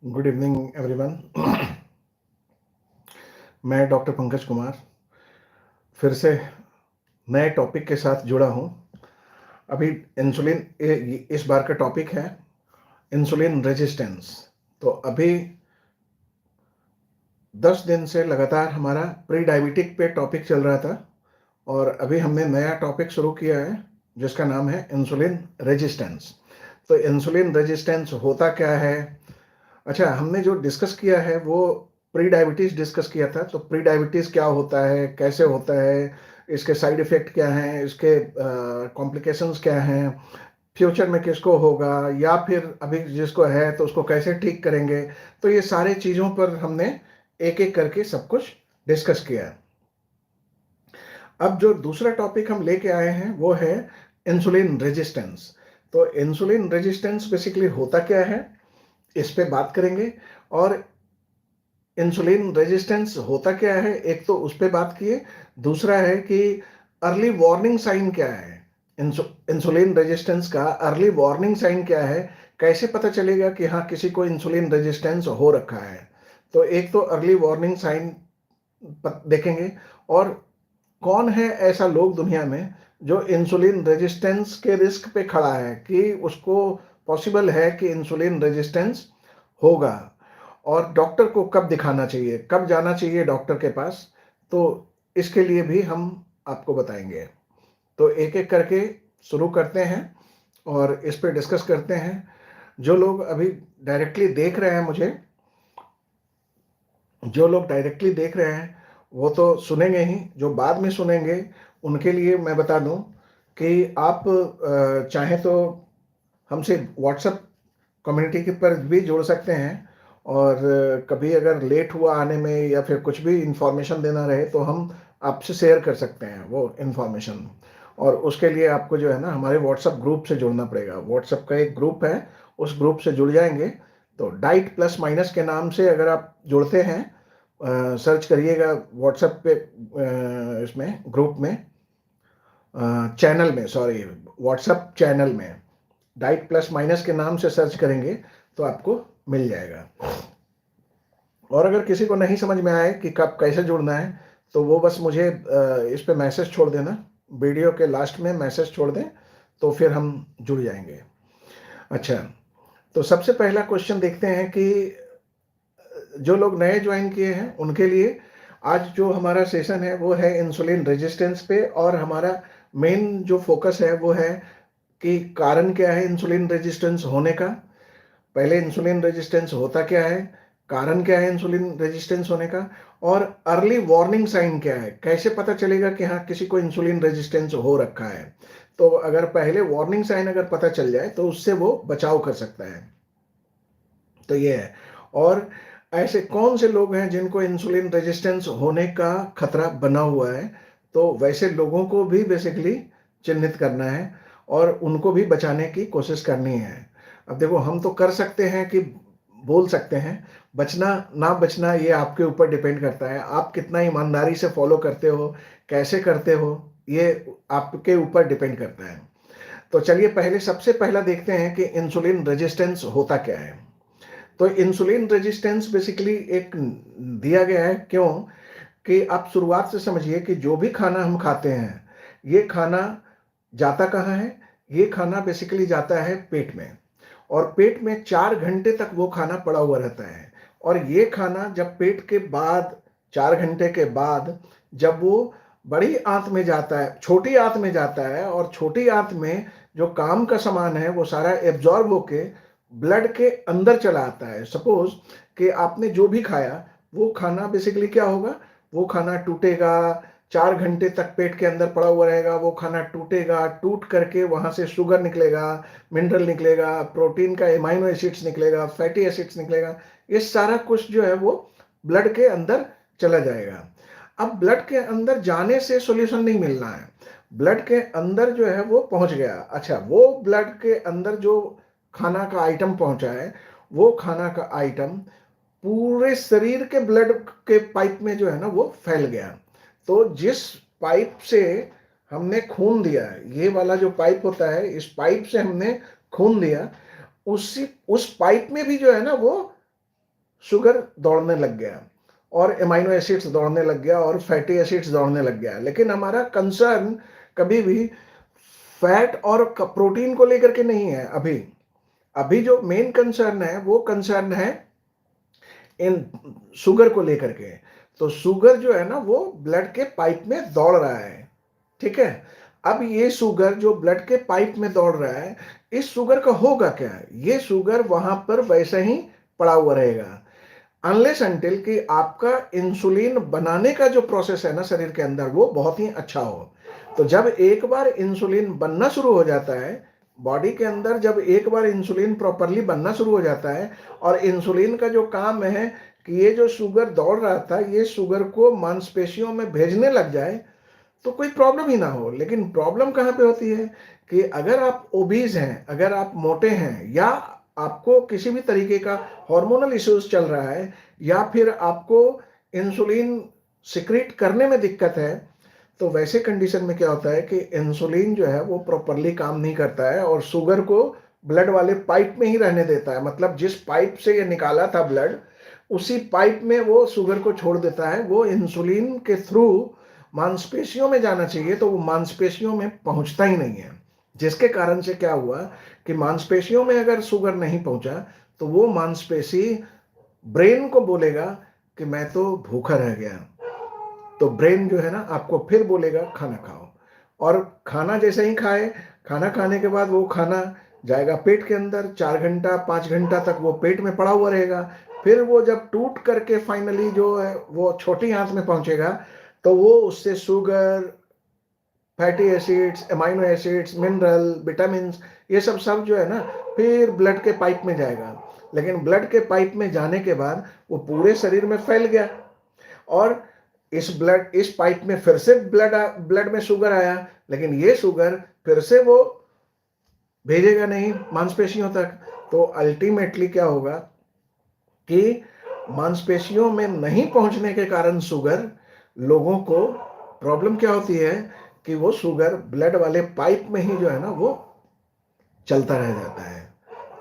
Good evening everyone. मैं doctor Pankaj Kumar फिर से नए टॉपिक के साथ जुड़ा हूं। अभी इंसुलिन इस बार का टॉपिक है इंसुलिन रेजिस्टेंस। तो अभी 10 दिन से लगातार हमारा प्री डायबिटिक पे टॉपिक चल रहा था और अभी हमने नया टॉपिक शुरू किया है जिसका नाम है इंसुलिन रेजिस्टेंस। तो इंसुलिन रेजिस्टेंस होता क्या है? अच्छा, हमने जो डिस्कस किया है वो प्री डायबिटीज डिस्कस किया था। तो प्री डायबिटीज क्या होता है, कैसे होता है, इसके साइड इफेक्ट क्या हैं, इसके कॉम्प्लिकेशंस क्या हैं, फ्यूचर में किसको होगा या फिर अभी जिसको है तो उसको कैसे ठीक करेंगे। तो ये सारे चीज़ों पर हमने एक एक करके सब कुछ डिस्कस किया है। अब जो दूसरा टॉपिक हम लेके आए हैं वो है इंसुलिन रेजिस्टेंस। तो इंसुलिन रेजिस्टेंस बेसिकली होता क्या है, इस पे बात करेंगे। और इंसुलिन रेजिस्टेंस होता क्या है, एक तो उस पे बात किए। दूसरा है कि अर्ली वार्निंग साइन क्या है, इंसुलिन रेजिस्टेंस का अर्ली वार्निंग साइन क्या है, कैसे पता चलेगा कि हाँ किसी को इंसुलिन रेजिस्टेंस हो रखा है। तो एक तो अर्ली वार्निंग साइन देखेंगे, और कौन है ऐसा लोग दुनिया में जो इंसुलिन रेजिस्टेंस के रिस्क पे खड़ा है कि उसको पॉसिबल है कि इंसुलिन रेजिस्टेंस होगा, और डॉक्टर को कब दिखाना चाहिए, कब जाना चाहिए डॉक्टर के पास। तो इसके लिए भी हम आपको बताएंगे। तो एक एक करके शुरू करते हैं और इस पे डिस्कस करते हैं। जो लोग अभी डायरेक्टली देख रहे हैं मुझे, जो लोग डायरेक्टली देख रहे हैं वो तो सुनेंगे ही, जो बाद में सुनेंगे उनके लिए मैं बता दूं कि आप चाहें तो हमसे व्हाट्सएप कम्युनिटी के पर भी जुड़ सकते हैं। और कभी अगर लेट हुआ आने में या फिर कुछ भी इंफॉर्मेशन देना रहे तो हम आपसे शेयर कर सकते हैं वो इंफॉर्मेशन। और उसके लिए आपको जो है ना हमारे व्हाट्सएप ग्रुप से जुड़ना पड़ेगा। व्हाट्सएप का एक ग्रुप है, उस ग्रुप से जुड़ जाएंगे तो डाइट प्लस माइनस के नाम से अगर आप जुड़ते हैं, सर्च करिएगा व्हाट्सएप पे, इसमें ग्रुप में, चैनल में, सॉरी, व्हाट्सएप चैनल में डाइट प्लस माइनस के नाम से सर्च करेंगे तो आपको मिल जाएगा। और अगर किसी को नहीं समझ में आए कि कब कैसे जुड़ना है तो वो बस मुझे इस पे मैसेज छोड़ देना, वीडियो के लास्ट में मैसेज छोड़ दें तो फिर हम जुड़ जाएंगे। अच्छा, तो सबसे पहला क्वेश्चन देखते हैं कि जो लोग नए ज्वाइन किए हैं उनके लिए आज जो हमारा सेशन है वो है इंसुलिन रेजिस्टेंस पे, और हमारा मेन जो फोकस है वो है कि कारण क्या है इंसुलिन रेजिस्टेंस होने का, पहले इंसुलिन रेजिस्टेंस होता क्या है, कारण क्या है इंसुलिन रेजिस्टेंस होने का, और अर्ली वार्निंग साइन क्या है, कैसे पता चलेगा कि हाँ किसी को इंसुलिन रेजिस्टेंस हो रखा है। तो अगर पहले वार्निंग साइन अगर पता चल जाए तो उससे वो बचाव कर सकता है। तो ये है। और ऐसे कौन से लोग हैं जिनको इंसुलिन रेजिस्टेंस होने का खतरा बना हुआ है, तो वैसे लोगों को भी बेसिकली चिन्हित करना है और उनको भी बचाने की कोशिश करनी है। अब देखो, हम तो कर सकते हैं कि बोल सकते हैं, बचना ना बचना ये आपके ऊपर डिपेंड करता है। आप कितना ईमानदारी से फॉलो करते हो, कैसे करते हो, ये आपके ऊपर डिपेंड करता है। तो चलिए पहले सबसे पहला देखते हैं कि इंसुलिन रेजिस्टेंस होता क्या है। तो इंसुलिन रेजिस्टेंस बेसिकली एक दिया गया है, क्यों कि आप शुरुआत से समझिए कि जो भी खाना हम खाते हैं, ये खाना जाता कहाँ है, ये खाना बेसिकली जाता है पेट में, और पेट में 4 घंटे तक वो खाना पड़ा हुआ रहता है। और ये खाना जब पेट के बाद 4 घंटे के बाद जब वो बड़ी आंत में जाता है, छोटी आंत में जाता है, और छोटी आंत में जो काम का सामान है वो सारा एब्जॉर्ब होके ब्लड के अंदर चला आता है। सपोज कि आपने जो भी खाया वो खाना बेसिकली क्या होगा, वो खाना टूटेगा, 4 घंटे तक पेट के अंदर पड़ा हुआ रहेगा, वो खाना टूटेगा, टूट करके वहां से शुगर निकलेगा, मिनरल निकलेगा, प्रोटीन का एमाइनो एसिड्स निकलेगा, फैटी एसिड्स निकलेगा, ये सारा कुछ जो है वो ब्लड के अंदर चला जाएगा। अब ब्लड के अंदर जाने से सॉल्यूशन नहीं मिलना है, ब्लड के अंदर जो है वो पहुंच गया। अच्छा, वो ब्लड के अंदर जो खाना का आइटम पहुंचा है, वो खाना का आइटम पूरे शरीर के ब्लड के पाइप में जो है ना वो फैल गया। तो जिस पाइप से हमने खून दिया, ये वाला जो पाइप होता है, इस पाइप से हमने खून दिया, उसी उस पाइप में भी जो है ना वो शुगर दौड़ने लग गया और एमाइनो एसिड्स दौड़ने लग गया और फैटी एसिड्स दौड़ने लग गया। लेकिन हमारा कंसर्न कभी भी फैट और प्रोटीन को लेकर के नहीं है। अभी अभी जो मेन कंसर्न है वो कंसर्न है इन शुगर को लेकर के। तो शुगर जो है ना वो ब्लड के पाइप में दौड़ रहा है, ठीक है। अब ये शुगर जो ब्लड के पाइप में दौड़ रहा है, इस शुगर का होगा क्या? ये शुगर वहां पर वैसे ही पड़ा हुआ रहेगा अनलेस अनटिल कि आपका इंसुलिन बनाने का जो प्रोसेस है ना शरीर के अंदर वो बहुत ही अच्छा हो। तो जब एक बार इंसुलिन बनना शुरू हो जाता है बॉडी के अंदर, जब एक बार इंसुलिन प्रॉपरली बनना शुरू हो जाता है और इंसुलिन का जो काम है कि ये जो शुगर दौड़ रहा था ये शुगर को मांसपेशियों में भेजने लग जाए तो कोई प्रॉब्लम ही ना हो। लेकिन प्रॉब्लम कहाँ पे होती है कि अगर आप ओबीज हैं, अगर आप मोटे हैं, या आपको किसी भी तरीके का हार्मोनल इश्यूज चल रहा है, या फिर आपको इंसुलिन सिक्रीट करने में दिक्कत है, तो वैसे कंडीशन में क्या होता है कि इंसुलिन जो है वो प्रॉपरली काम नहीं करता है और शुगर को ब्लड वाले पाइप में ही रहने देता है। मतलब जिस पाइप से ये निकाला था ब्लड, उसी पाइप में वो शुगर को छोड़ देता है। वो इंसुलिन के थ्रू मांसपेशियों में जाना चाहिए तो वो मांसपेशियों में पहुंचता ही नहीं है, जिसके कारण से क्या हुआ कि मांसपेशियों में अगर शुगर नहीं पहुंचा तो वो मांसपेशी ब्रेन को बोलेगा कि मैं तो भूखा रह गया। तो ब्रेन जो है ना आपको फिर बोलेगा खाना खाओ, और खाना जैसे ही खाए, खाना खाने के बाद वो खाना जाएगा पेट के अंदर, 4 घंटा 5 घंटा तक वो पेट में पड़ा हुआ रहेगा। फिर वो जब टूट करके फाइनली जो है वो छोटी आंत में पहुंचेगा तो वो उससे sugar, fatty acids, amino acids, mineral, vitamin, ये सब जो है ना फिर ब्लड के पाइप में जाएगा। लेकिन ब्लड के पाइप में जाने के बाद वो पूरे शरीर में फैल गया और इस पाइप में फिर से ब्लड में शुगर आया, लेकिन ये शुगर फिर से वो भेजेगा नहीं मांसपेशियों तक। तो अल्टीमेटली क्या होगा कि मांसपेशियों में नहीं पहुंचने के कारण शुगर, लोगों को प्रॉब्लम क्या होती है कि वो शुगर ब्लड वाले पाइप में ही जो है ना वो चलता रह जाता है।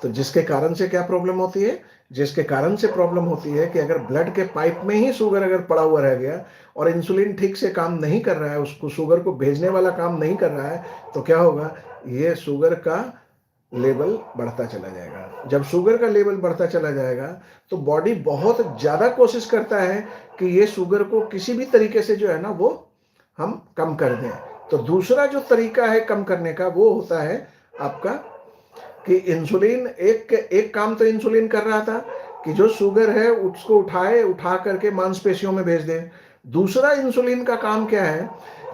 तो जिसके कारण से क्या प्रॉब्लम होती है, जिसके कारण से प्रॉब्लम होती है कि अगर ब्लड के पाइप में ही शुगर अगर पड़ा हुआ रह गया और इंसुलिन ठीक से काम नहीं कर रहा है, उसको शुगर को भेजने वाला काम नहीं कर रहा है, तो क्या होगा, ये शुगर का लेवल बढ़ता चला जाएगा। जब शुगर का लेवल बढ़ता चला जाएगा तो बॉडी बहुत ज्यादा कोशिश करता है कि ये शुगर को किसी भी तरीके से जो है ना वो हम कम कर दें। तो दूसरा जो तरीका है कम करने का वो होता है आपका कि इंसुलिन एक काम तो इंसुलिन कर रहा था कि जो शुगर है उसको उठा करके मांसपेशियों में भेज दे। दूसरा इंसुलिन का काम क्या है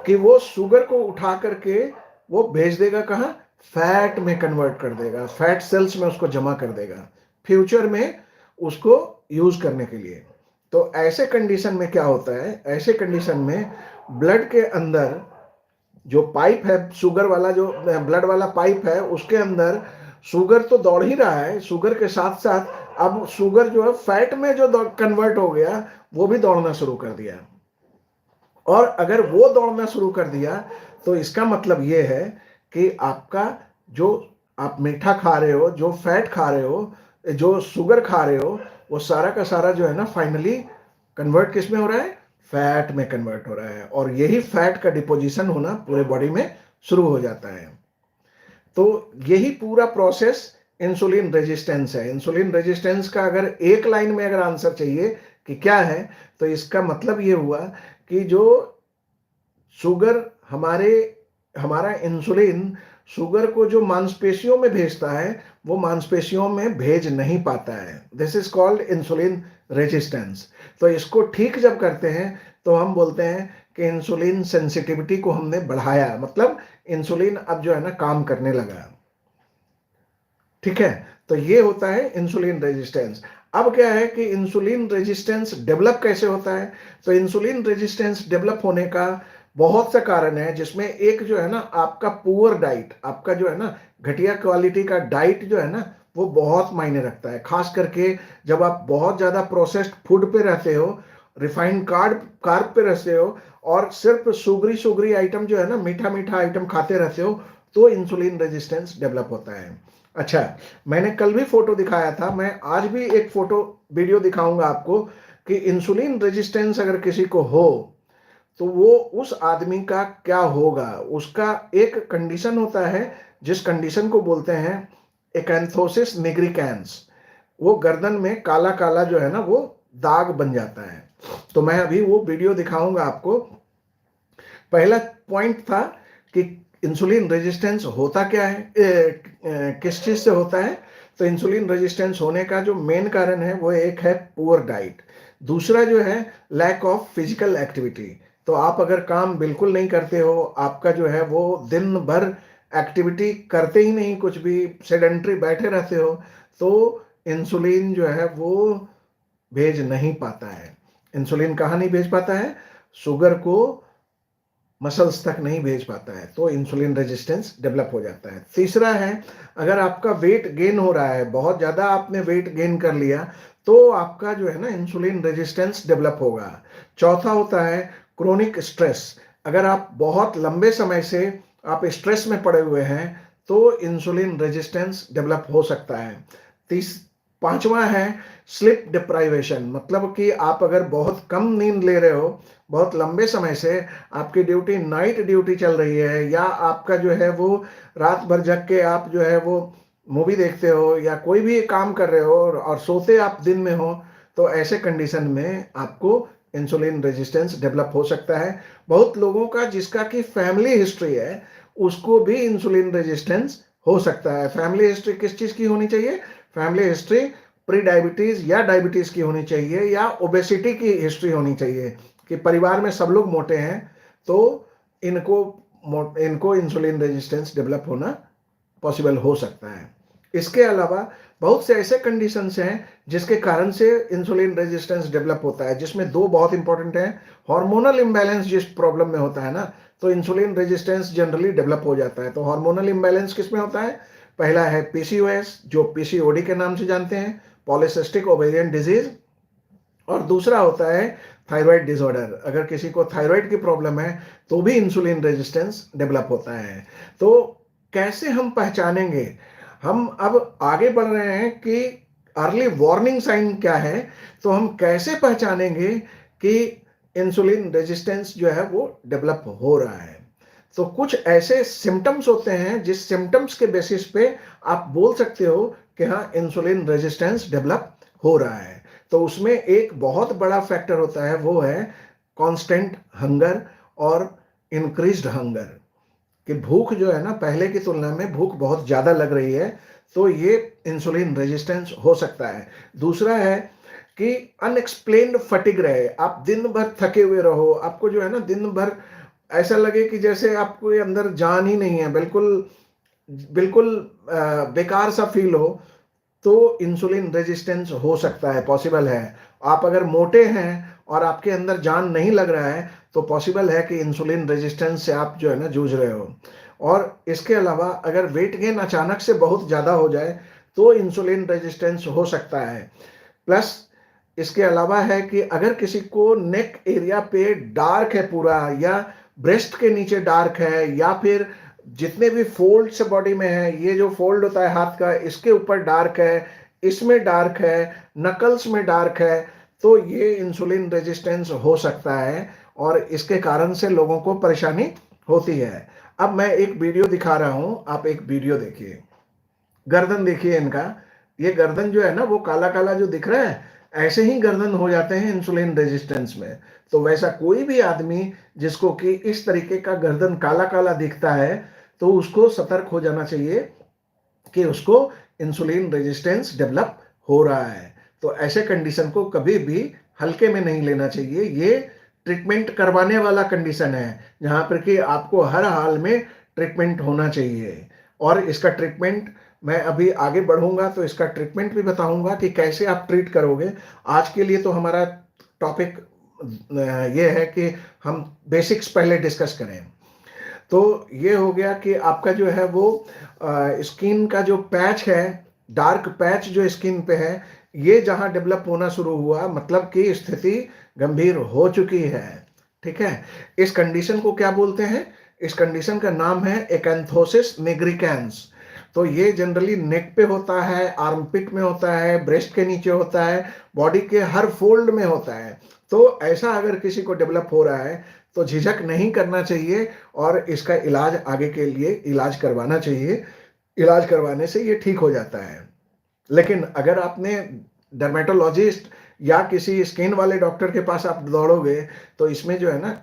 कि वो शुगर को उठा करके वो भेज देगा कहाँ, फैट में कन्वर्ट कर देगा, फैट सेल्स में उसको जमा कर देगा फ्यूचर में उसको यूज करने के लिए। तो ऐसे कंडीशन में क्या होता है, ऐसे कंडीशन में ब्लड के अंदर जो पाइप है, शुगर वाला जो ब्लड वाला पाइप है, उसके अंदर शुगर तो दौड़ ही रहा है, शुगर के साथ साथ अब शुगर जो है फैट में जो कन्वर्ट हो गया वो भी दौड़ना शुरू कर दिया। और अगर वो दौड़ना शुरू कर दिया तो इसका मतलब ये है कि आपका जो आप मीठा खा रहे हो, जो फैट खा रहे हो, जो शुगर खा रहे हो, वो सारा का सारा जो है ना फाइनली कन्वर्ट किस में हो रहा है, फैट में कन्वर्ट हो रहा है। और यही फैट का डिपोजिशन होना पूरे बॉडी में शुरू हो जाता है। तो यही पूरा प्रोसेस इंसुलिन रेजिस्टेंस है। इंसुलिन रेजिस्टेंस का अगर एक लाइन में अगर आंसर चाहिए कि क्या है, तो इसका मतलब ये हुआ कि जो शुगर हमारा इंसुलिन शुगर को जो मांसपेशियों में भेजता है वो मांसपेशियों में भेज नहीं पाता है। This is called insulin resistance. तो इसको ठीक जब करते हैं तो हम बोलते हैं कि इंसुलिन सेंसिटिविटी को हमने बढ़ाया, मतलब इंसुलिन अब जो है ना काम करने लगा। ठीक है, तो ये होता है इंसुलिन रेजिस्टेंस। अब क्या है कि इंसुलिन रेजिस्टेंस डेवलप कैसे होता है, तो इंसुलिन रेजिस्टेंस डेवलप होने का बहुत से कारण है, जिसमें एक जो है ना आपका पुअर डाइट, आपका जो है ना घटिया क्वालिटी का डाइट जो है ना वो बहुत मायने रखता है। खास करके जब आप बहुत ज्यादा प्रोसेस्ड फूड पे रहते हो, रिफाइंड कार्ब पे रहते हो और सिर्फ शुगरी आइटम जो है ना मीठा आइटम खाते रहते हो, तो इंसुलिन रेजिस्टेंस डेवलप होता है। अच्छा, मैंने कल भी फोटो दिखाया था, मैं आज भी एक फोटो वीडियो दिखाऊंगा आपको कि इंसुलिन रेजिस्टेंस अगर किसी को हो तो वो उस आदमी का क्या होगा। उसका एक कंडीशन होता है जिस कंडीशन को बोलते हैं एकैंथोसिस निग्रिकैंस। वो गर्दन में काला काला जो है ना वो दाग बन जाता है। तो मैं अभी वो वीडियो दिखाऊंगा आपको। पहला पॉइंट था कि इंसुलिन रेजिस्टेंस होता क्या है, किस चीज से होता है। तो इंसुलिन रेजिस्टेंस होने का जो मेन कारण है वो एक है पुअर डाइट, दूसरा जो है लैक ऑफ फिजिकल एक्टिविटी। तो आप अगर काम बिल्कुल नहीं करते हो, आपका जो है वो दिन भर एक्टिविटी करते ही नहीं, कुछ भी सेडेंट्री बैठे रहते हो, तो इंसुलिन जो है वो भेज नहीं पाता है। इंसुलिन कहाँ नहीं भेज पाता है? शुगर को मसल्स तक नहीं भेज पाता है, तो इंसुलिन रेजिस्टेंस डेवलप हो जाता है। तीसरा है, अगर आपका वेट गेन हो रहा है, बहुत ज़्यादा आपने वेट गेन कर लिया, तो आपका जो है ना इंसुलिन रेजिस्टेंस डेवलप होगा। चौथा होता है क्रोनिक स्ट्रेस। अगर आप बहुत लंबे समय से आप स्ट्रेस में पड़े हुए हैं तो इंसुलिन रेजिस्टेंस डेवलप हो सकता है। तीस पांचवा है स्लीप डिप्राइवेशन, मतलब कि आप अगर बहुत कम नींद ले रहे हो, बहुत लंबे समय से आपकी ड्यूटी नाइट ड्यूटी चल रही है, या आपका जो है वो रात भर जग के आप जो है वो मूवी देखते हो या कोई भी काम कर रहे हो और सोते आप दिन में हो, तो ऐसे कंडीशन में आपको इंसुलिन रेजिस्टेंस डेवलप हो सकता है। बहुत लोगों का जिसका कि फैमिली हिस्ट्री है उसको भी इंसुलिन रेजिस्टेंस हो सकता है। फैमिली हिस्ट्री किस चीज की होनी चाहिए? फैमिली हिस्ट्री प्री डायबिटीज या डायबिटीज की होनी चाहिए, या ओबेसिटी की हिस्ट्री होनी चाहिए कि परिवार में सब लोग मोटे हैं, तो इनको इनको इंसुलिन रेजिस्टेंस डेवलप होना पॉसिबल हो सकता है। इसके अलावा बहुत से ऐसे कंडीशंस हैं जिसके कारण से इंसुलिन रेजिस्टेंस डेवलप होता है, जिसमें दो बहुत इंपॉर्टेंट हैं। हार्मोनल इम्बैलेंस जिस प्रॉब्लम में होता है ना, तो इंसुलिन रेजिस्टेंस जनरली डेवलप हो जाता है। तो हार्मोनल इम्बैलेंस किस में होता है? पहला है पीसीओएस, जो पीसीओडी के नाम से जानते हैं, पॉलीसिस्टिक ओवेरियन डिजीज, और दूसरा होता है थायराइड डिसऑर्डर। अगर किसी को थायराइड की प्रॉब्लम है तो भी इंसुलिन रेजिस्टेंस डेवलप होता है। तो कैसे हम पहचानेंगे? हम अब आगे बढ़ रहे हैं कि अर्ली वार्निंग साइन क्या है, तो हम कैसे पहचानेंगे कि इंसुलिन रेजिस्टेंस जो है वो डेवलप हो रहा है। तो कुछ ऐसे सिम्टम्स होते हैं जिस सिम्टम्स के बेसिस पे आप बोल सकते हो कि हाँ इंसुलिन रेजिस्टेंस डेवलप हो रहा है। तो उसमें एक बहुत बड़ा फैक्टर होता है, वो है कांस्टेंट हंगर और इंक्रीज्ड हंगर, कि भूख जो है ना पहले की तुलना में भूख बहुत ज्यादा लग रही है, तो ये इंसुलिन रेजिस्टेंस हो सकता है। दूसरा है कि अनएक्सप्लेन्ड फटिग रहे, आप दिन भर थके हुए रहो, आपको जो है ना दिन भर ऐसा लगे कि जैसे आपको ये अंदर जान ही नहीं है, बिल्कुल बिल्कुल बेकार सा फील हो, तो इंसुलिन रेजिस्टेंस हो सकता है, पॉसिबल है। आप अगर मोटे हैं और आपके अंदर जान नहीं लग रहा है तो पॉसिबल है कि इंसुलिन रेजिस्टेंस से आप जो है ना जूझ रहे हो। और इसके अलावा अगर वेट गेन अचानक से बहुत ज़्यादा हो जाए तो इंसुलिन रेजिस्टेंस हो सकता है। प्लस इसके अलावा है कि अगर किसी को नेक एरिया पे डार्क है पूरा, या ब्रेस्ट के नीचे डार्क है, या फिर जितने भी फोल्ड्स बॉडी में है, ये जो फोल्ड होता है हाथ का, इसके ऊपर डार्क है, इसमें डार्क है, नकल्स में डार्क है, तो ये इंसुलिन रेजिस्टेंस हो सकता है और इसके कारण से लोगों को परेशानी होती है। अब मैं एक वीडियो दिखा रहा हूं, आप एक वीडियो देखिए। गर्दन देखिए इनका, ये गर्दन जो है ना वो काला काला जो दिख रहा है, ऐसे ही गर्दन हो जाते हैं इंसुलिन रेजिस्टेंस में। तो वैसा कोई भी आदमी जिसको कि इस तरीके का गर्दन काला काला दिखता है, तो उसको सतर्क हो जाना चाहिए कि उसको इंसुलिन रेजिस्टेंस डेवलप हो रहा है। तो ऐसे कंडीशन को कभी भी हल्के में नहीं लेना चाहिए। ये ट्रीटमेंट करवाने वाला कंडीशन है, जहां पर कि आपको हर हाल में ट्रीटमेंट होना चाहिए। और इसका ट्रीटमेंट मैं अभी आगे बढ़ूंगा तो इसका ट्रीटमेंट भी बताऊंगा कि कैसे आप ट्रीट करोगे। आज के लिए तो हमारा टॉपिक ये है कि हम बेसिक्स पहले डिस्कस करें। तो ये हो गया कि आपका जो है वो स्किन का जो पैच है, डार्क पैच जो स्किन पे है, ये जहां डेवलप होना शुरू हुआ, मतलब कि स्थिति गंभीर हो चुकी है। ठीक है, इस कंडीशन को क्या बोलते हैं? इस कंडीशन का नाम है एकैंथोसिस निग्रिकेंस। तो ये जनरली नेक पे होता है, आर्मपिट में होता है, ब्रेस्ट के नीचे होता है, बॉडी के हर फोल्ड में होता है। तो ऐसा अगर किसी को डेवलप हो रहा है तो झिझक नहीं करना चाहिए और इसका इलाज आगे के लिए इलाज करवाना चाहिए। इलाज करवाने से ये ठीक हो जाता है। लेकिन अगर आपने डर्मेटोलॉजिस्ट या किसी स्किन वाले डॉक्टर के पास आप दौड़ोगे तो इसमें जो है ना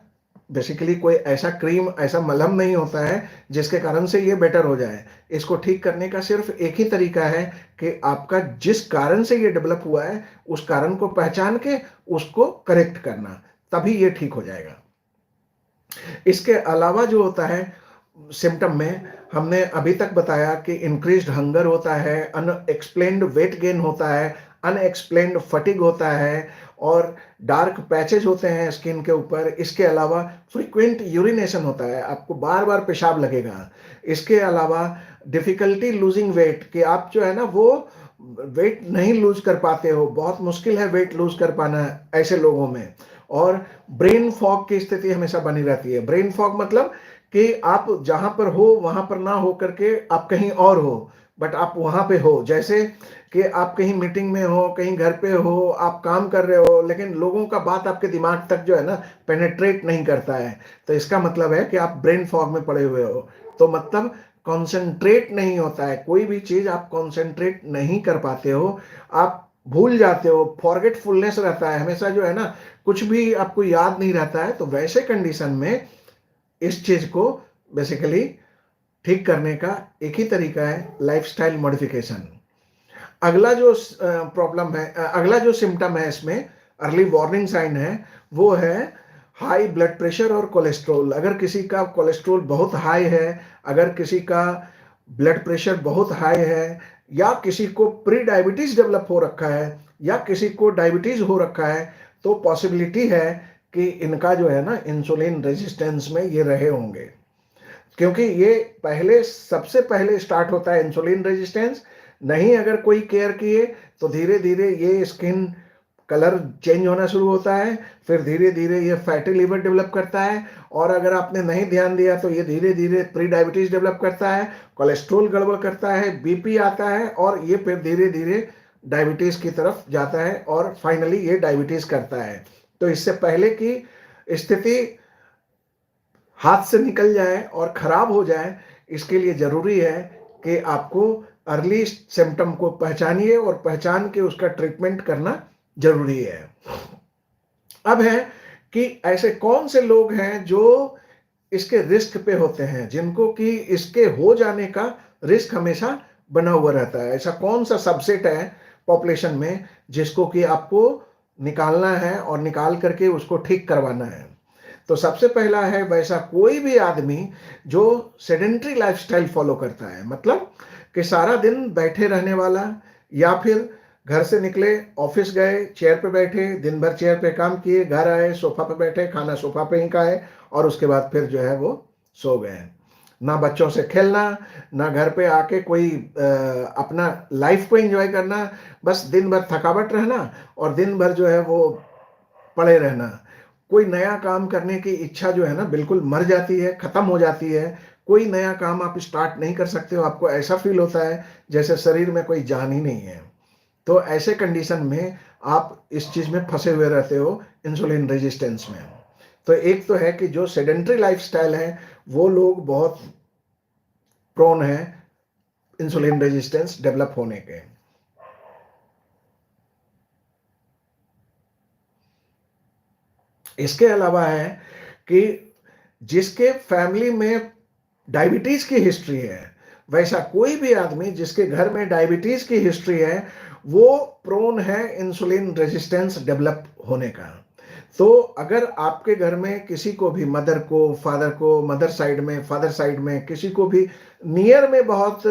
बेसिकली कोई ऐसा क्रीम, ऐसा मलहम नहीं होता है जिसके कारण से ये बेटर हो जाए। इसको ठीक करने का सिर्फ एक ही तरीका है कि आपका जिस कारण से ये डेवलप हुआ है उस कारण को पहचान के उसको करेक्ट करना, तभी ये ठीक हो जाएगा। इसके अलावा जो होता है सिम्टम में, हमने अभी तक बताया कि इंक्रीज्ड हंगर होता है, अनएक्सप्लेन्ड वेट गेन होता है, अनएक्सप्लेन्ड फटीग होता है और डार्क पैचेज होते हैं स्किन के ऊपर। इसके अलावा फ्रीक्वेंट यूरिनेशन होता है, आपको बार बार पेशाब लगेगा। इसके अलावा डिफिकल्टी लूजिंग वेट, कि आप जो है ना वो वेट नहीं लूज कर पाते हो, बहुत मुश्किल है वेट लूज कर पाना ऐसे लोगों में। और ब्रेन फॉग की स्थिति हमेशा बनी रहती है। ब्रेन फॉग मतलब कि आप जहां पर हो वहां पर ना हो करके आप कहीं और हो, बट आप वहां पे हो। जैसे कि आप कहीं मीटिंग में हो, कहीं घर पे हो, आप काम कर रहे हो, लेकिन लोगों का बात आपके दिमाग तक जो है ना पेनेट्रेट नहीं करता है, तो इसका मतलब है कि आप ब्रेन फॉग में पड़े हुए हो। तो मतलब कॉन्सेंट्रेट नहीं होता है, कोई भी चीज आप कॉन्सेंट्रेट नहीं कर पाते हो, आप भूल जाते हो, फॉरगेटफुलनेस रहता है हमेशा, जो है ना कुछ भी आपको याद नहीं रहता है। तो वैसे कंडीशन में इस चीज को बेसिकली ठीक करने का एक ही तरीका है, लाइफस्टाइल मॉडिफिकेशन। अगला जो प्रॉब्लम है, अगला जो सिम्टम है इसमें, अर्ली वार्निंग साइन है, वो है हाई ब्लड प्रेशर और कोलेस्ट्रोल। अगर किसी का कोलेस्ट्रोल बहुत हाई है, अगर किसी का ब्लड प्रेशर बहुत हाई है, या किसी को प्री डायबिटीज डेवलप हो रखा है, या किसी को डायबिटीज हो रखा है, तो पॉसिबिलिटी है कि इनका जो है ना इंसुलिन रेजिस्टेंस में ये रहे होंगे। क्योंकि ये पहले, सबसे पहले स्टार्ट होता है इंसुलिन रेजिस्टेंस। नहीं अगर कोई केयर किए तो धीरे धीरे ये स्किन कलर चेंज होना शुरू होता है, फिर धीरे धीरे ये फैटी लिवर डेवलप करता है, और अगर आपने नहीं ध्यान दिया तो ये धीरे धीरे प्री डायबिटीज डेवलप करता है, कोलेस्ट्रॉल गड़बड़ करता है, बीपी आता है, और ये फिर धीरे धीरे डायबिटीज की तरफ जाता है और फाइनली ये डायबिटीज करता है। तो इससे पहले की स्थिति हाथ से निकल जाए और खराब हो जाए, इसके लिए जरूरी है कि आपको अर्ली सिम्टम को पहचानिए और पहचान के उसका ट्रीटमेंट करना जरूरी है। अब है कि ऐसे कौन से लोग हैं जो इसके रिस्क पे होते हैं, जिनको कि इसके हो जाने का रिस्क हमेशा बना हुआ रहता है। ऐसा कौन सा सबसेट है पॉपुलेशन में जिसको कि आपको निकालना है और निकाल करके उसको ठीक करवाना है। तो सबसे पहला है वैसा कोई भी आदमी जो सेडेंट्री लाइफस्टाइल फॉलो करता है, मतलब कि सारा दिन बैठे रहने वाला, या फिर घर से निकले, ऑफिस गए, चेयर पे बैठे, दिन भर चेयर पे काम किए, घर आए, सोफा पे बैठे, खाना सोफा पे ही खाए, और उसके बाद फिर जो है वो सो गए। ना बच्चों से खेलना, ना घर पे आके कोई अपना लाइफ को एंजॉय करना, बस दिन भर थकावट रहना और दिन भर जो है वो पड़े रहना। कोई नया काम करने की इच्छा जो है ना बिल्कुल मर जाती है, खत्म हो जाती है। कोई नया काम आप स्टार्ट नहीं कर सकते हो, आपको ऐसा फील होता है जैसे शरीर में कोई जान ही नहीं है। तो ऐसे कंडीशन में आप इस चीज में फंसे हुए रहते हो, इंसुलिन रेजिस्टेंस में। तो एक तो है कि जो सेडेंट्री लाइफस्टाइल है वो लोग बहुत प्रोन है इंसुलिन रेजिस्टेंस डेवलप होने के। इसके अलावा है कि जिसके फैमिली में डायबिटीज की हिस्ट्री है, वैसा कोई भी आदमी जिसके घर में डायबिटीज की हिस्ट्री है, वो प्रोन है इंसुलिन रेजिस्टेंस डेवलप होने का। तो अगर आपके घर में किसी को भी, मदर को, फादर को, मदर साइड में, फादर साइड में किसी को भी नियर में बहुत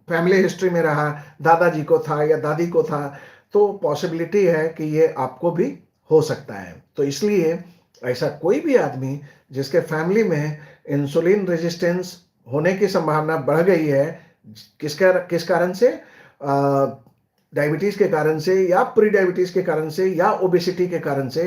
फैमिली हिस्ट्री में रहा, दादाजी को था या दादी को था, तो पॉसिबिलिटी है कि ये आपको भी हो सकता है। तो इसलिए ऐसा कोई भी आदमी जिसके फैमिली में इंसुलिन रेजिस्टेंस होने की संभावना बढ़ गई है, किस कारण से, डायबिटीज के कारण से, या प्री डायबिटीज के कारण से, या ओबेसिटी के कारण से,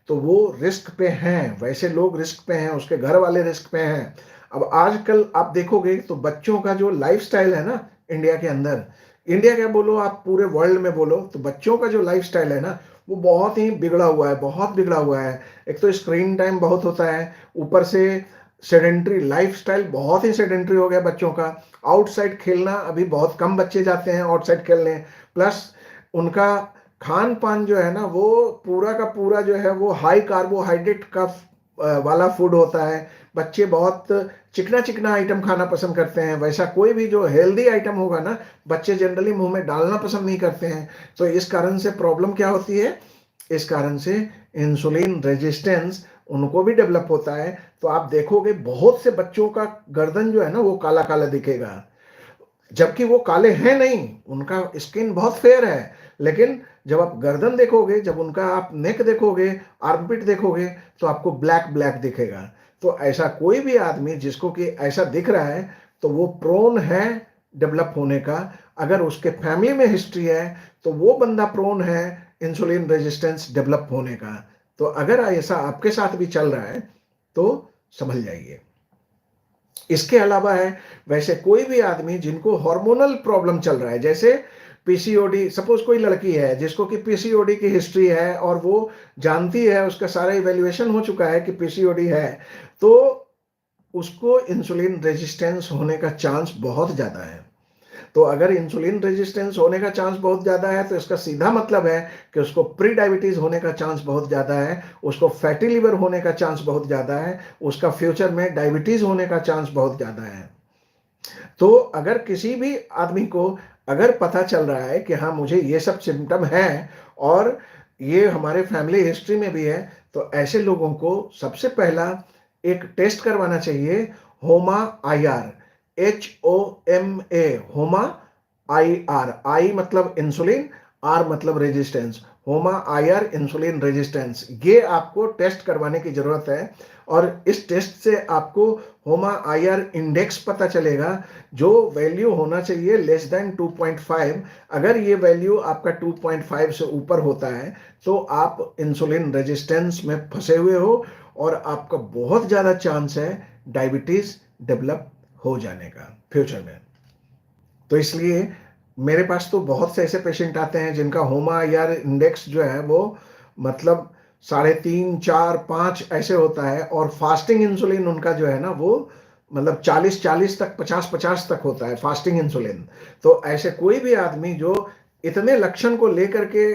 तो वो रिस्क पे हैं, वैसे लोग रिस्क पे हैं, उसके घर वाले रिस्क पे हैं। अब आजकल आप देखोगे तो बच्चों का जो लाइफ़स्टाइल है ना इंडिया के अंदर, इंडिया क्या बोलो आप पूरे वर्ल्ड में बोलो, तो बच्चों का जो लाइफ़स्टाइल है ना, वो बहुत ही बिगड़ा हुआ है, बहुत बिगड़ा हुआ है। एक तो स्क्रीन टाइम बहुत होता है, ऊपर से सेडेंटरी लाइफ़स्टाइल बहुत ही सेडेंटरी हो गया बच्चों का। आउटसाइड खेलना अभी बहुत कम बच्चे जाते हैं आउटसाइड खेलने, प्लस उनका खान-पान जो है ना वो पूरा का पूरा जो है वो हाई कार्बोहाइड्रेट का वाला फूड होता है। बच्चे बहुत चिकना-चिकना आइटम खाना पसंद करते हैं, वैसा कोई भी जो हेल्दी आइटम होगा ना, बच्चे जनरली मुँह में डालना पसंद नहीं करते हैं। तो इस कारण से प्रॉब्लम क्या होती है? इस कारण से इंसुलिन रेजिस्टेंस उनको भी डेवलप होता है। तो आप देखोगे बहुत से बच्चों का गर्दन जो है ना वो काला-काला दिखेगा। जबकि वो काले हैं नहीं, उनका स्किन बहुत फेयर है, लेकिन जब आप गर्दन देखोगे, जब उनका आप नेक देखोगे, आर्मपिट देखोगे, तो आपको ब्लैक-ब्लैक दिखेगा। तो ऐसा कोई भी आदमी जिसको कि ऐसा दिख रहा है, तो वो प्रोन है डेवलप होने का। अगर उसके फैमिली में हिस्ट्री है, तो वो बंदा प्रोन है इंसुलिन रेजिस्टेंस डेवलप होने का। तो अगर ऐसा आपके साथ भी चल रहा है, तो संभल जाइए। इसके अलावा है वैसे कोई भी आदमी जिनको हार्मोनल प्रॉब्लम चल रहा है, जैसे पीसीओडी, सपोज कोई लड़की है जिसको कि पीसीओडी की हिस्ट्री है और वो जानती है, उसका सारा इवैल्यूएशन हो चुका है कि पीसीओडी है, तो उसको इंसुलिन रेजिस्टेंस होने का चांस बहुत ज़्यादा है। तो अगर इंसुलिन रेजिस्टेंस होने का चांस बहुत ज़्यादा है, तो इसका सीधा मतलब है कि उसको प्री डायबिटीज़ होने का चांस बहुत ज़्यादा है, उसको फैटी लिवर होने का चांस बहुत ज़्यादा है, उसका फ्यूचर में डायबिटीज़ होने का चांस बहुत ज़्यादा है। तो अगर किसी भी आदमी को अगर पता चल रहा है कि हाँ, मुझे ये सब सिम्पटम है और ये हमारे फैमिली हिस्ट्री में भी है, तो ऐसे लोगों को सबसे पहला एक टेस्ट करवाना चाहिए, होमा आईआर, HOMA, होमा आईआर, आई मतलब इंसुलिन, आर मतलब रेजिस्टेंस, होमा आईआर इंसुलिन रेजिस्टेंस, ये आपको टेस्ट करवाने की जरूरत है। और इस टेस्ट से आपको होमा आईआर इंडेक्स पता चलेगा, जो वैल्यू होना चाहिए लेस देन 2.5। अगर ये वैल्यू आपका 2.5 से ऊपर होता है, तो आप इंसुलिन रेजिस्टेंस में फंसे हुए हो और आपका बहुत ज़्यादा चांस है डायबिटीज़ डेवलप हो जाने का फ्यूचर में। तो इसलिए मेरे पास तो बहुत से ऐसे पेशेंट आते हैं जिनका होमा यार इंडेक्स जो है वो मतलब 3.5, 4, 5 ऐसे होता है, और फास्टिंग इंसुलिन उनका जो है ना वो मतलब 40-40 तक, 50-50 तक होता है फास्टिंग इंसुलिन। तो ऐसे कोई भी आदमी जो इतने लक्षण को लेकर के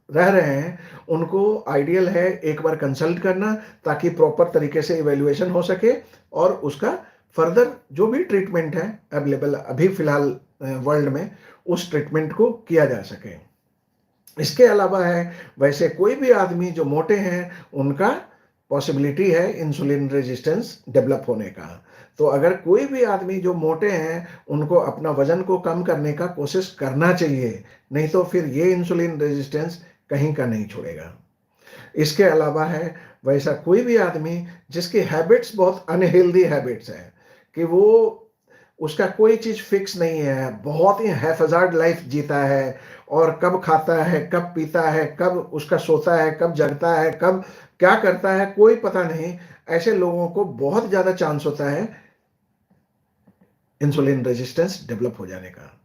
रह रहे हैं, उनको आइडियल है एक बार कंसल्ट करना, ताकि प्रॉपर तरीके से इवैल्यूएशन हो सके और उसका फर्दर जो भी ट्रीटमेंट है अवेलेबल अभी फिलहाल वर्ल्ड में, उस ट्रीटमेंट को किया जा सके। इसके अलावा है वैसे कोई भी आदमी जो मोटे हैं, उनका पॉसिबिलिटी है इंसुलिन रेजिस्टेंस डेवलप होने का। तो अगर कोई भी आदमी जो मोटे हैं, उनको अपना वजन को कम करने का कोशिश करना चाहिए, नहीं तो फिर ये इंसुलिन रेजिस्टेंस कहीं का नहीं छोड़ेगा। इसके अलावा है वैसा कोई भी आदमी जिसकी हैबिट्स बहुत अनहेल्दी हैबिट्स हैं, कि वो उसका कोई चीज़ फिक्स नहीं है, बहुत ही हैफज़ार्ड लाइफ जीता है, और कब खाता है, कब पीता है, कब उसका सोता है, कब जगता है, कब क्या करता है, कोई पता नहीं। ऐसे लोगों को बहुत ज़्यादा चांस होता है इंसुलिन रेजिस्टेंस डेवलप हो जाने का।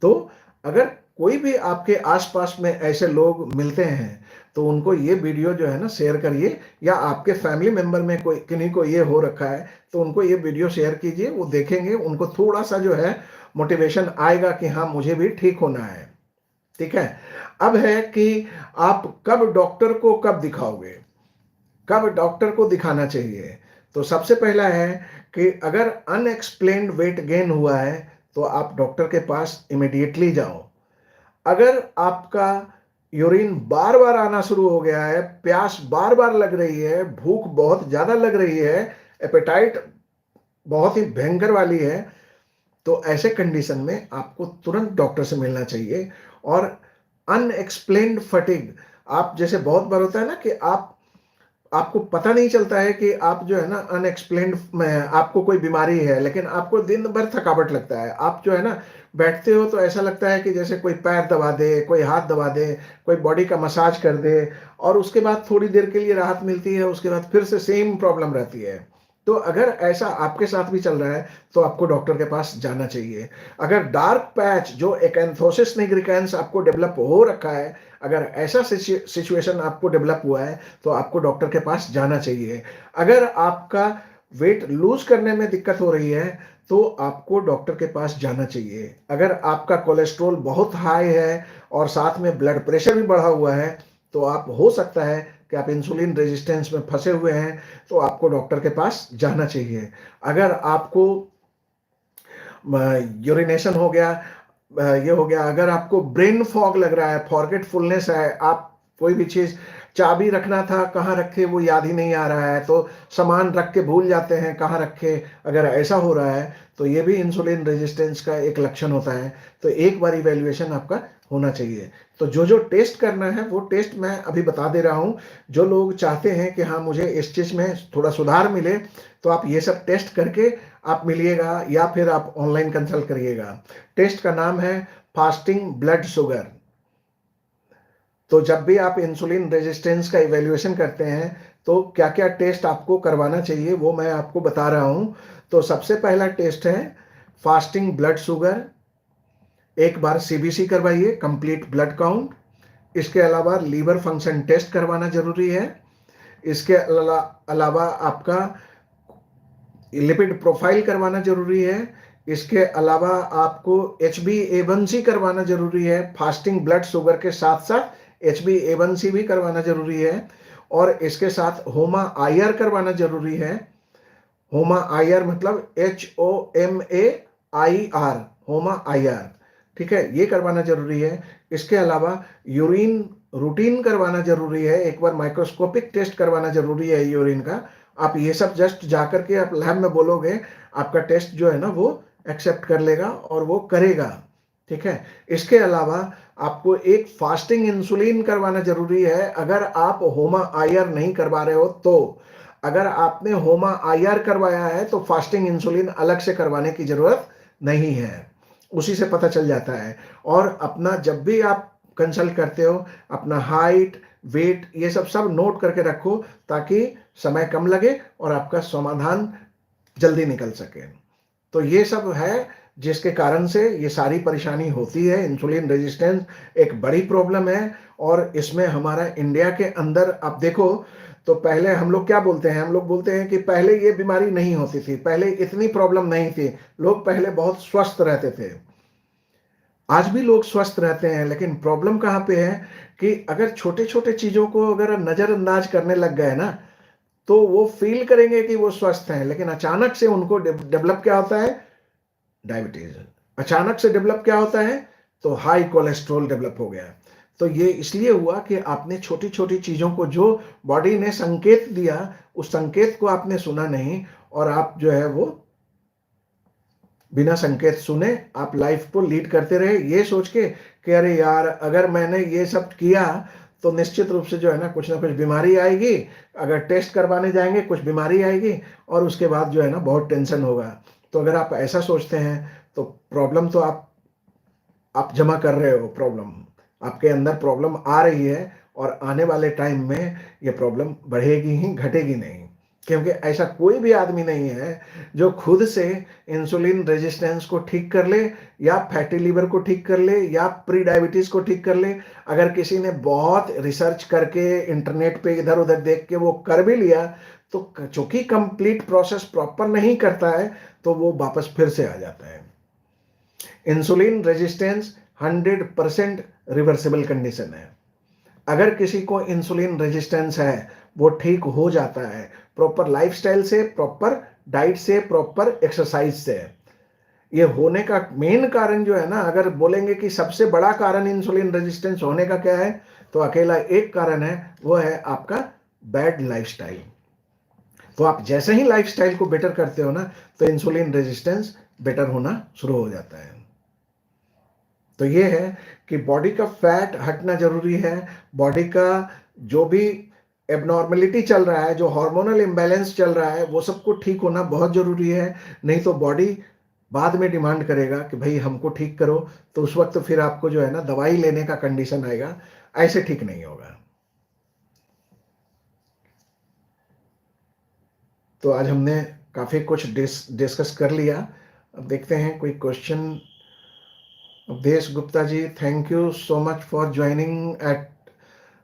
तो अगर कोई भी आपके आस-पास में ऐसे लोग मिलते हैं, तो उनको ये वीडियो जो है ना शेयर करिए, या आपके फैमिली मेंबर में कोई किन्हीं को ये हो रखा है, तो उनको ये वीडियो शेयर कीजिए, वो देखेंगे, उनको थोड़ा-सा जो है मोटिवेशन आएगा कि हाँ, मुझे भी ठीक होना है। ठीक है? अब है कि आप कब डॉक्टर को कब दिखाओगे? कब डॉक्टर को दिखाना चाहिए? तो सबसे पहला है कि अगर अनएक्सप्लेन्ड वेट गेन हुआ है, तो आप डॉक्टर के पास इमीडिएटली जाओ। अगर आपका यूरिन बार-बार आना शुरू हो गया है, प्यास बार-बार लग रही है, भूख बहुत ज़्यादा लग रही है, एपेटाइट बहुत ही भयंकर वाली है, तो ऐसे कंडीशन में आपको तुरंत डॉक्टर से मिलना चाहिए। और अनएक्सप्लेन्ड फटीग, आप जैसे बहुत बार होता है ना कि आप आपको पता नहीं चलता है कि आप जो है ना अनएक्सप्लेन्ड में आपको कोई बीमारी है, लेकिन आपको दिन भर थकावट लगता है। आप जो है ना बैठते हो तो ऐसा लगता है कि जैसे कोई पैर दबा दे, कोई हाथ दबा दे, कोई बॉडी का मसाज कर दे, और उसके बाद थोड़ी देर के लिए राहत मिलती है, उसके बाद फिर से सेम प्रॉब्लम रहती है। तो अगर ऐसा आपके साथ भी चल रहा है तो आपको डॉक्टर के पास जाना चाहिए। अगर डार्क पैच जो एकैंथोसिस निग्रिकेंस आपको डेवलप हो रखा है, अगर ऐसा सिचुएशन आपको डेवलप हुआ है तो आपको डॉक्टर के पास जाना चाहिए। अगर आपका वेट लूज करने में दिक्कत हो रही है तो आपको डॉक्टर के पास जाना चाहिए। अगर आपका कोलेस्ट्रॉल बहुत हाई है और साथ में ब्लड प्रेशर भी बढ़ा हुआ है तो आप हो सकता है कि आप इंसुलिन रेजिस्टेंस में फंसे हुए हैं, तो आपको डॉक्टर के पास जाना चाहिए। अगर आपको यूरिनेशन हो गया, ये हो गया, अगर आपको ब्रेन फॉग लग रहा है, फॉरगेटफुलनेस है, आप कोई भी चीज चाबी रखना था कहाँ रखे वो याद ही नहीं आ रहा है, तो सामान रख के भूल जाते हैं कहाँ रखे, अगर ऐसा हो रहा है तो ये भी इंसुलिन रेजिस्टेंस का एक लक्षण होता है। तो एक बार इवेल्युएशन आपका होना चाहिए। तो जो जो टेस्ट करना है वो टेस्ट मैं अभी बता दे रहा हूँ। जो लोग चाहते हैं कि हाँ मुझे इस चीज में थोड़ा सुधार मिले, तो आप ये सब टेस्ट करके आप मिलिएगा या फिर आप ऑनलाइन कंसल्ट करिएगा। टेस्ट का नाम है फास्टिंग ब्लड शुगर। तो जब भी आप इंसुलिन रेजिस्टेंस का इवैल्यूएशन करते हैं तो क्या क्या टेस्ट आपको करवाना चाहिए वो मैं आपको बता रहा हूं। तो सबसे पहला टेस्ट है फास्टिंग ब्लड शुगर। एक बार सीबीसी करवाइए, कंप्लीट ब्लड काउंट। इसके अलावा लीवर फंक्शन टेस्ट करवाना जरूरी है। इसके अलावा आपका लिपिड प्रोफाइल करवाना जरूरी है। इसके अलावा आपको HbA1c करवाना जरूरी है। फास्टिंग ब्लड शुगर के साथ साथ HbA1c भी करवाना जरूरी है। और इसके साथ होमा IR करवाना जरूरी है। होमा IR मतलब HOMA IR, होमा IR, ठीक है, ये करवाना जरूरी है। इसके अलावा यूरिन रूटीन करवाना जरूरी है। एक बार माइक्रोस्कोपिक टेस्ट करवाना जरूरी है यूरिन का। आप ये सब जस्ट जाकर के आप लैब में बोलोगे, आपका टेस्ट जो है ना वो एक्सेप्ट कर लेगा और वो करेगा, ठीक है। इसके अलावा आपको एक फास्टिंग इंसुलिन करवाना जरूरी है। अगर आप होमा IR नहीं करवा रहे हो तो, अगर आपने होमा IR करवाया है तो फास्टिंग इंसुलिन अलग से करवाने की जरूरत नहीं है, उसी से पता चल जाता है। और अपना जब भी आप कंसल्ट करते हो अपना हाइट वेट ये सब सब नोट करके रखो, ताकि समय कम लगे और आपका समाधान जल्दी निकल सके। तो ये सब है जिसके कारण से ये सारी परेशानी होती है। इंसुलिन रेजिस्टेंस एक बड़ी प्रॉब्लम है। और इसमें हमारा इंडिया के अंदर आप देखो तो पहले हम लोग क्या बोलते हैं, हम लोग बोलते हैं कि पहले ये बीमारी नहीं होती थी, पहले इतनी प्रॉब्लम नहीं थी, लोग पहले बहुत स्वस्थ रहते थे। आज भी लोग स्वस्थ रहते हैं, लेकिन प्रॉब्लम कहाँ पे है कि अगर छोटे छोटे चीजों को अगर नजरअंदाज करने लग गए ना, तो वो फील करेंगे कि वो स्वस्थ हैं, लेकिन अचानक से उनको डेवलप क्या होता है, डायबिटीज। अचानक से डेवलप क्या होता है, तो हाई कोलेस्ट्रॉल डेवलप हो गया। तो ये इसलिए हुआ कि आपने छोटी छोटी चीजों को, जो बॉडी ने संकेत दिया, उस संकेत को आपने सुना नहीं, और आप जो है वो बिना संकेत सुने आप लाइफ को लीड करते रहे, ये सोच के कि अरे यार अगर मैंने ये सब किया तो निश्चित रूप से जो है ना कुछ बीमारी आएगी, अगर टेस्ट करवाने जाएंगे कुछ बीमारी आएगी, और उसके बाद जो है ना बहुत टेंशन होगा। तो अगर आप ऐसा सोचते हैं तो प्रॉब्लम तो आप जमा कर रहे हो, प्रॉब्लम आपके अंदर प्रॉब्लम आ रही है, और आने वाले टाइम में ये प्रॉब्लम बढ़ेगी ही, घटेगी नहीं। क्योंकि ऐसा कोई भी आदमी नहीं है जो खुद से इंसुलिन रेजिस्टेंस को ठीक कर ले, या फैटी लीवर को ठीक कर ले, या प्री डायबिटीज को ठीक कर ले। अगर किसी ने बहुत रिसर्च करके इंटरनेट पे इधर उधर देख के वो कर भी लिया, तो चूंकि कंप्लीट प्रोसेस प्रॉपर नहीं करता है तो वो वापस फिर से आ जाता है। इंसुलिन रेजिस्टेंस 100% रिवर्सिबल कंडीशन है। अगर किसी को इंसुलिन रेजिस्टेंस है वो ठीक हो जाता है प्रॉपर लाइफस्टाइल से, प्रॉपर डाइट से, प्रॉपर एक्सरसाइज से। ये होने का मेन कारण जो है ना, अगर बोलेंगे कि सबसे बड़ा कारण इंसुलिन रेजिस्टेंस होने का क्या है, तो अकेला एक कारण है, वो है आपका बैड लाइफस्टाइल। तो आप जैसे ही लाइफस्टाइल को बेटर करते हो ना, तो इंसुलिन रेजिस्टेंस बेटर होना शुरू हो जाता है। तो ये है कि बॉडी का फैट हटना जरूरी है। बॉडी का जो भी एबनॉर्मलिटी चल रहा है, जो हार्मोनल इम्बैलेंस चल रहा है, वो सबको ठीक होना बहुत ज़रूरी है। नहीं तो बॉडी बाद में डिमांड करेगा कि भई हमको ठीक करो, तो उस वक़्त फिर आपको जो है ना दवाई लेने का कंडीशन आएगा, ऐसे ठीक नहीं होगा। तो आज हमने काफ़ी कुछ डिस्कस कर लिया। अब देखते हैं कोई question. Avdhesh Gupta ji, thank you so much for joining at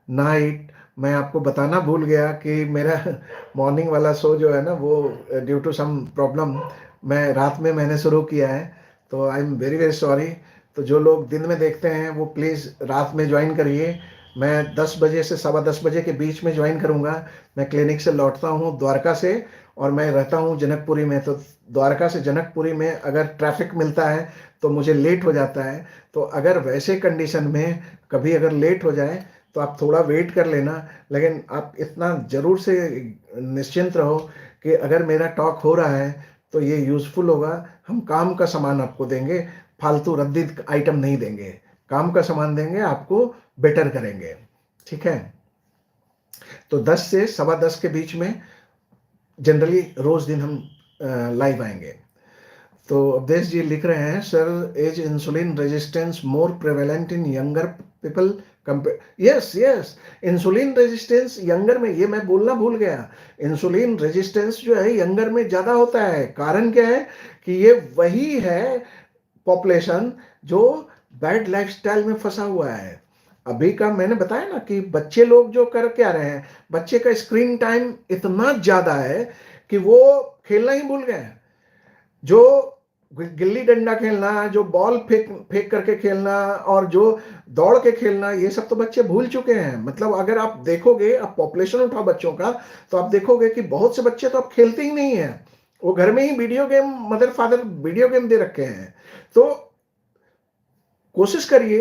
night. मैं आपको बताना भूल गया कि मेरा मॉर्निंग वाला शो जो है ना वो ड्यू टू सम प्रॉब्लम मैं रात में मैंने शुरू किया है, तो I am very very sorry. तो जो लोग दिन में देखते हैं वो प्लीज़ रात में ज्वाइन करिए। मैं 10 बजे से सवा 10 बजे के बीच में ज्वाइन करूँगा। मैं क्लिनिक से लौटता हूँ द्वारका से, और मैं रहता हूँ जनकपुरी में। तो द्वारका से जनकपुरी में अगर ट्रैफिक मिलता है तो मुझे लेट हो जाता है। तो अगर वैसे कंडीशन में कभी अगर लेट हो जाए तो आप थोड़ा वेट कर लेना, लेकिन आप इतना ज़रूर से निश्चिंत रहो कि अगर मेरा टॉक हो रहा है तो ये यूज़फुल होगा। हम काम का सामान आपको देंगे, फालतू रद्दी आइटम नहीं देंगे। काम का सामान देंगे, आपको बेटर करेंगे, ठीक है? तो 10 से सवा 10 के बीच में जनरली रोज़ दिन हम लाइव आएंगे। तो अवधेश जी लिख रहे हैं, sir is insulin resistance more prevalent in younger people compare? Yes yes, insulin resistance younger में, ये मैं बोलना भूल गया, इंसुलिन रेजिस्टेंस जो है यंगर में ज़्यादा होता है। कारण क्या है कि ये वही है पॉपुलेशन जो बैड लाइफस्टाइल में फंसा हुआ है। अभी का मैंने बताया ना कि बच्चे लोग जो कर क्या रहे हैं, बच्चे का स्क्रीन टाइम इतना ज़्यादा है कि वो खेलना ही भूल गए हैं। जो गिल्ली डंडा खेलना, जो बॉल फेंक फेंक करके खेलना, और जो दौड़ के खेलना, ये सब तो बच्चे भूल चुके हैं। मतलब अगर आप देखोगे, आप पॉपुलेशन उठाओ बच्चों का, तो आप देखोगे कि बहुत से बच्चे तो अब खेलते ही नहीं है। वो घर में ही video game, mother father video game दे रखे हैं। तो कोशिश करिए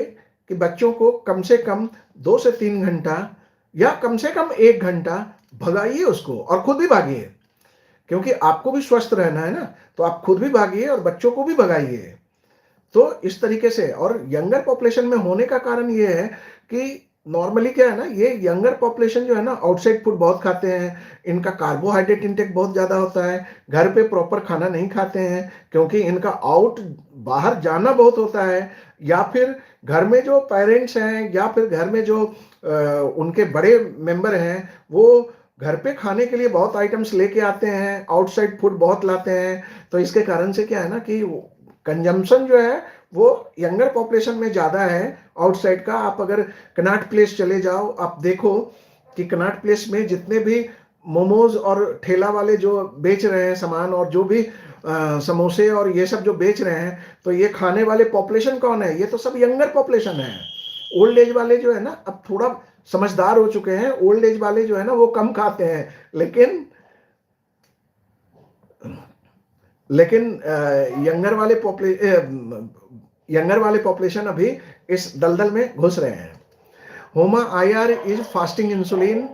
कि बच्चों को कम से कम 2 से 3 घंटा या कम से कम 1 घंटा भगाइए उसको, और खुद भी भागिए, क्योंकि आपको भी स्वस्थ रहना है ना। तो आप खुद भी भागिए और बच्चों को भी भगाइए। तो इस तरीके से, और यंगर पॉपुलेशन में होने का कारण ये है कि नॉर्मली क्या है ना, ये यंगर पॉपुलेशन जो है ना आउटसाइड फूड बहुत खाते हैं, इनका कार्बोहाइड्रेट इंटेक बहुत ज़्यादा होता है, घर पे प्रॉपर खाना नहीं खाते हैं क्योंकि इनका आउट बाहर जाना बहुत होता है, या फिर घर में जो पेरेंट्स हैं या फिर घर में जो उनके बड़े मेंबर हैं वो घर पे खाने के लिए बहुत आइटम्स लेके आते हैं, आउटसाइड फूड बहुत लाते हैं। तो इसके कारण से क्या है ना कि कंजम्पशन जो है वो यंगर पॉपुलेशन में ज़्यादा है आउटसाइड का। आप अगर कनॉट प्लेस चले जाओ, आप देखो कि कनॉट प्लेस में जितने भी मोमोज और ठेला वाले जो बेच रहे हैं सामान, और जो भी समोसे और ये सब जो बेच रहे हैं, तो ये खाने वाले पॉपुलेशन कौन है? ये तो सब यंगर पॉपुलेशन है। ओल्ड एज वाले जो है ना अब थोड़ा समझदार हो चुके हैं, ओल्ड एज वाले जो है ना वो कम खाते हैं, लेकिन लेकिन यंगर वाले पॉपुलेशन अभी इस दलदल में घुस रहे हैं। होमा IR is fasting insulin,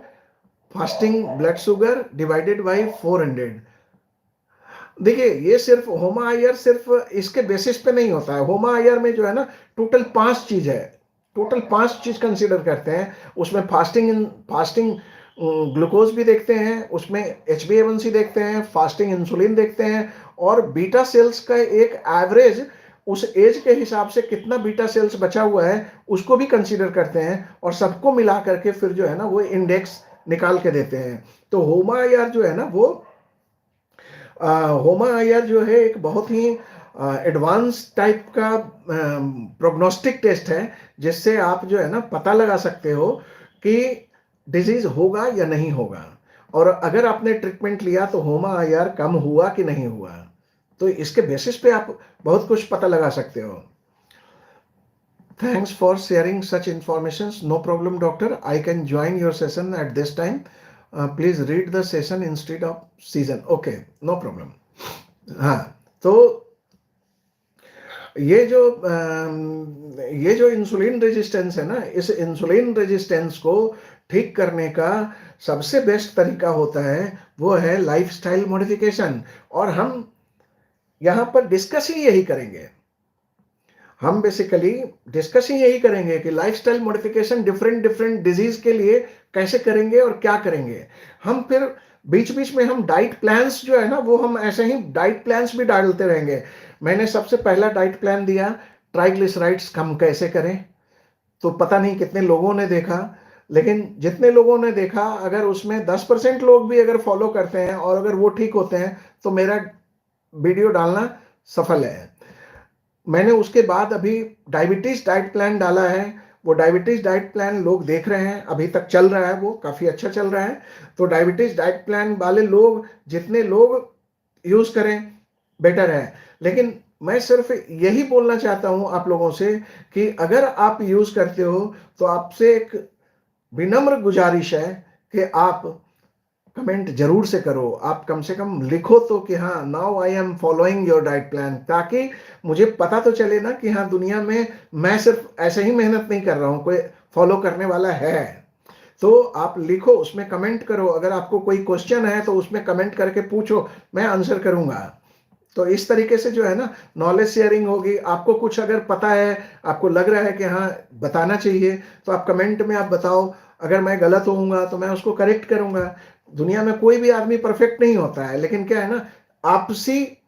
fasting blood sugar divided by 400। देखिए, ये सिर्फ होमा आईआर सिर्फ इसके बेसिस पे नहीं होता है। होमा आईआर में जो है ना टोटल 5 चीज है, टोटल 5 चीज कंसीडर करते हैं। उसमें फास्टिंग ग्लूकोज भी देखते हैं, उसमें HbA1c देखते हैं, फास्टिंग इंसुलिन देखते हैं, और बीटा सेल्स का एक एवरेज उस एज के हिसाब से कितना बीटा सेल्स बचा हुआ है उसको भी कंसीडर करते हैं, और सबको मिला करके फिर जो है ना वो इंडेक्स निकाल के देते हैं। तो होमा आईआर जो है ना वो होमा आईआर जो है एक बहुत ही एडवांस टाइप का प्रोग्नोस्टिक टेस्ट है, जिससे आप जो है ना पता लगा सकते हो कि डिजीज होगा या नहीं होगा, और अगर आपने ट्रीटमेंट लिया तो होमा आईआर कम हुआ कि नहीं हुआ। तो इसके बेसिस पे आप बहुत कुछ पता लगा सकते हो। Thanks for sharing such information. No problem doctor, I can join your session at this time. Please read the session instead of season. Okay, no problem. हाँ, तो ये जो इंसुलिन रेजिस्टेंस है ना, इस इंसुलिन रेजिस्टेंस को ठीक करने का सबसे बेस्ट तरीका होता है वो है लाइफस्टाइल मॉडिफिकेशन। और हम यहाँ पर डिस्कस ही यही करेंगे, हम बेसिकली डिस्कस ही यही करेंगे कि lifestyle modification different different disease के लिए कैसे करेंगे और क्या करेंगे। हम फिर बीच-बीच में हम डाइट प्लान्स जो है ना, वो हम ऐसे ही डाइट प्लान्स भी डालते रहेंगे। मैंने सबसे पहला डाइट प्लान दिया, ट्राइग्लिसराइड्स कम कैसे करें, तो पता नहीं कितने लोगों ने देखा, लेकिन जितने लोगों ने देखा, अगर उसमें 10% लोग भी अगर फॉलो करते हैं और अगर वो ठीक होते हैं, तो मेरा वीडियो डालना सफल है। मैंने उसके बाद अभी डायबिटीज़ डाइट प्लान डाला है। वो डायबिटीज़ डाइट प्लान लोग देख रहे हैं, अभी तक चल रहा है, वो काफ़ी अच्छा चल रहा है। तो डायबिटीज़ डाइट प्लान वाले लोग, जितने लोग यूज़ करें, बेटर है। लेकिन मैं सिर्फ़ यही बोलना चाहता हूँ आप लोगों से कि अगर आप यूज़ करते हो, तो आपसे एक विनम्र गुज़ारिश है कि आप कमेंट ज़रूर से करो। आप कम से कम लिखो तो कि हाँ, now I am following your diet plan, ताकि मुझे पता तो चले ना कि हाँ, दुनिया में मैं सिर्फ़ ऐसे ही मेहनत नहीं कर रहा हूँ, कोई फॉलो करने वाला है। तो आप लिखो, उसमें कमेंट करो। अगर आपको कोई क्वेश्चन है, तो उसमें कमेंट करके पूछो, मैं आंसर करूँगा। तो इस तरीके से जो है ना, नॉलेज शेयरिंग होगी। आपको कुछ अगर पता है, आपको लग रहा है कि हाँ, बताना चाहिए, तो आप कमेंट में आप बताओ। अगर मैं गलत होऊँगा, तो मैं उसको करेक्ट करूँगा। दुनिया में कोई भी आदमी परफेक्ट नहीं होता है, लेकिन क्या है ना, आपसी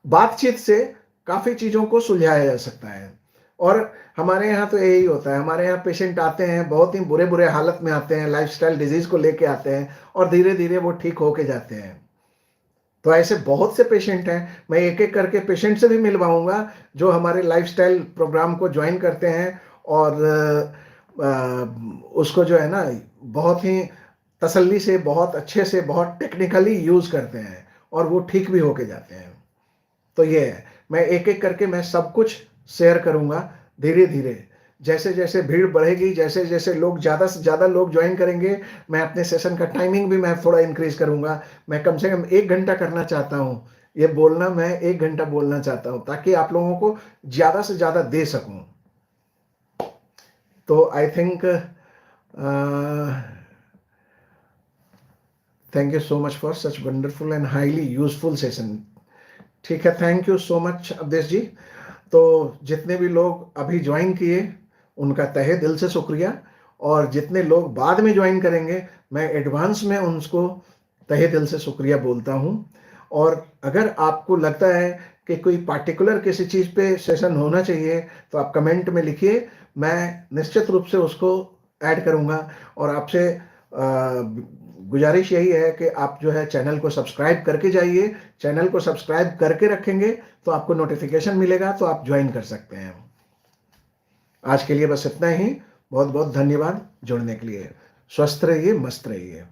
बातचीत से काफ़ी चीज़ों को सुलझाया जा सकता है। और हमारे यहाँ तो यही होता है, हमारे यहाँ पेशेंट आते हैं, बहुत ही बुरे-बुरे हालत में आते हैं, लाइफ़स्टाइल डिज़ीज़ को लेके आते हैं और धीरे-धीरे वो ठीक होके जाते हैं। तो ऐसे बहुत से पेशेंट हैं, मैं एक-एक करके पेशेंट से भी मिलवाऊँगा, जो हमारे लाइफ़स्टाइल प्रोग्राम को जॉइन करते हैं और उसको जो है ना, बहुत ही तसल्ली से, बहुत अच्छे से, बहुत टेक्निकली यूज़ करते हैं और वो ठीक भी होके जाते हैं। तो ये है, मैं एक-एक करके मैं सब कुछ शेयर करूँगा धीरे-धीरे। जैसे-जैसे भीड़ बढ़ेगी, जैसे-जैसे लोग ज़्यादा से ज़्यादा लोग जॉइन करेंगे, मैं अपने सेशन का टाइमिंग भी मैं थोड़ा इंक्रीज़ करूँगा। मैं कम से कम 1 घंटा करना चाहता हूँ। ये बोलना मैं 1 घंटा बोलना चाहता हूँ, ताकि आप लोगों को ज़्यादा से ज़्यादा दे सकूँ। तो I think thank you so much for such wonderful and highly useful session. ठीक है, thank you so much Awadhesh ji. तो जितने भी लोग अभी ज्वाइन किए, उनका तहे दिल से शुक्रिया, और जितने लोग बाद में ज्वाइन करेंगे, मैं एडवांस में उनको तहे दिल से शुक्रिया बोलता हूँ। और अगर आपको लगता है कि कोई पार्टिकुलर किसी चीज़ पे सेशन होना चाहिए, तो आप कमेंट में लिखिए, मैं निश्चित रूप से उसको ऐड करूँगा। और आपसे गुजारिश यही है कि आप जो है चैनल को सब्सक्राइब करके जाइए। चैनल को सब्सक्राइब करके रखेंगे, तो आपको नोटिफिकेशन मिलेगा, तो आप ज्वाइन कर सकते हैं। आज के लिए बस इतना ही। बहुत-बहुत धन्यवाद जुड़ने के लिए। स्वस्थ रहिए, मस्त रहिए।